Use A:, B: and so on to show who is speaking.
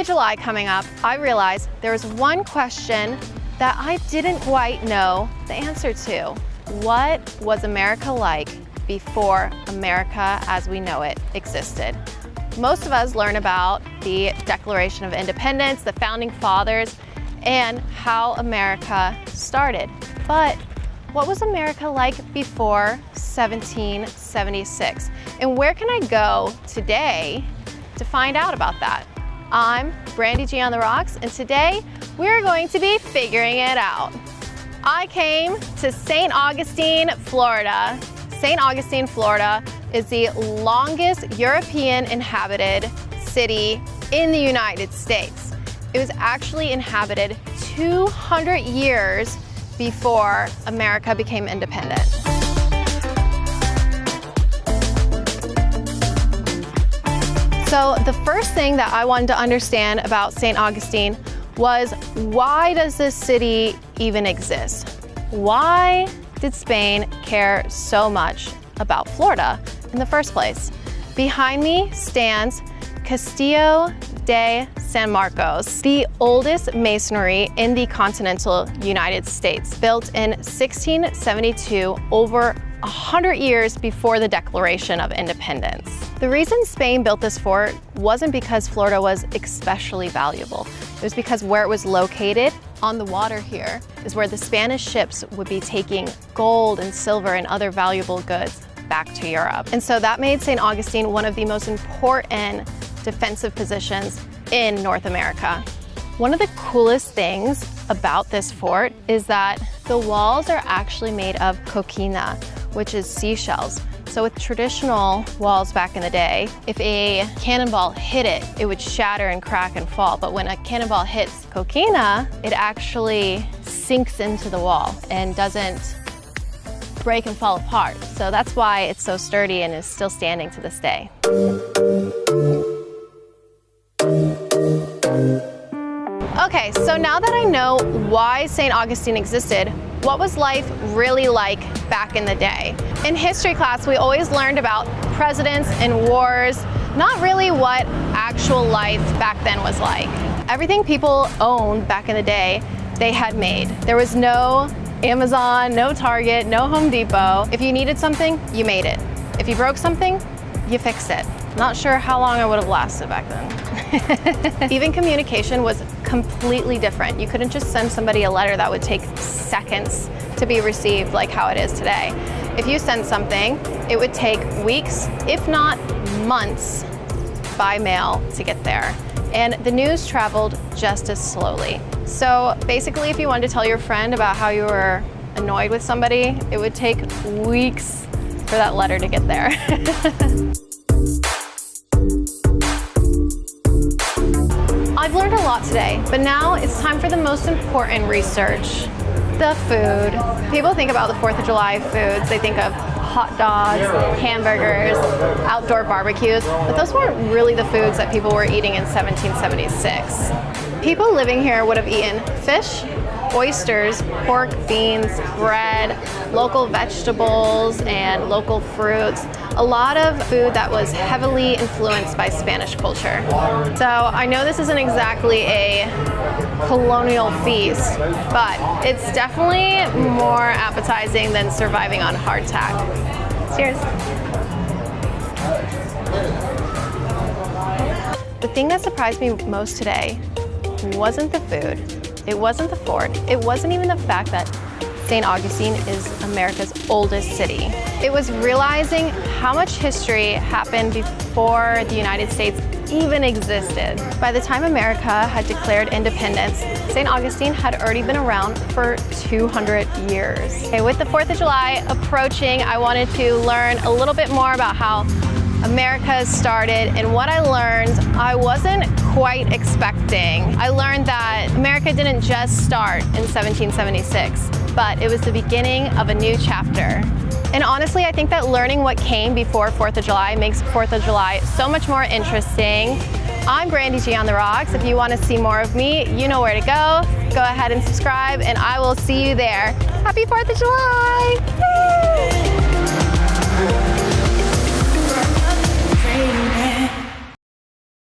A: of July coming up, I realized there was one question that I didn't quite know the answer to. What was America like before America as we know it existed? Most of us learn about the Declaration of Independence, the Founding Fathers, and how America started. But what was America like before 1776? And where can I go today to find out about that? I'm Brandy G on the Rocks, and today we're going to be figuring it out. I came to St. Augustine, Florida. St. Augustine, Florida is the longest European inhabited city in the United States. It was actually inhabited 200 years before America became independent. So the first thing that I wanted to understand about St. Augustine was, why does this city even exist? Why did Spain care so much about Florida in the first place? Behind me stands Castillo de San Marcos, the oldest masonry in the continental United States, built in 1672, over 100 years before the Declaration of Independence. The reason Spain built this fort wasn't because Florida was especially valuable. It was because where it was located, on the water here, is where the Spanish ships would be taking gold and silver and other valuable goods back to Europe. And so that made St. Augustine one of the most important defensive positions in North America. One of the coolest things about this fort is that the walls are actually made of coquina, which is seashells. So with traditional walls back in the day, if a cannonball hit it, it would shatter and crack and fall. But when a cannonball hits coquina, it actually sinks into the wall and doesn't break and fall apart. So that's why it's so sturdy and is still standing to this day. Okay, so now that I know why St. Augustine existed, what was life really like back in the day? In history class, we always learned about presidents and wars, not really what actual life back then was like. Everything people owned back in the day, they had made. There was no Amazon, no Target, no Home Depot. If you needed something, you made it. If you broke something, you fixed it. Not sure how long I would have lasted back then. Even communication was completely different. You couldn't just send somebody a letter that would take seconds to be received like how it is today. If you sent something, it would take weeks, if not months, by mail to get there. And the news traveled just as slowly. So basically, if you wanted to tell your friend about how you were annoyed with somebody, it would take weeks for that letter to get there. I've learned a lot today, but now it's time for the most important research, the food. People think about the 4th of July foods. They think of hot dogs, hamburgers, outdoor barbecues, but those weren't really the foods that people were eating in 1776. People living here would have eaten fish, oysters, pork, beans, bread, local vegetables, and local fruits. A lot of food that was heavily influenced by Spanish culture. So I know this isn't exactly a colonial feast, but it's definitely more appetizing than surviving on hardtack. Cheers. The thing that surprised me most today wasn't the food. It wasn't the fort. It wasn't even the fact that St. Augustine is America's oldest city. It was realizing how much history happened before the United States even existed. By the time America had declared independence, St. Augustine had already been around for 200 years. Okay, with the 4th of July approaching, I wanted to learn a little bit more about how America started, and what I learned, I wasn't quite expecting. I learned that America didn't just start in 1776, but it was the beginning of a new chapter. And honestly, I think that learning what came before 4th of July makes 4th of July so much more interesting. I'm Brandy G on the Rocks. If you want to see more of me, you know where to go. Go ahead and subscribe, and I will see you there. Happy 4th of July! Yay!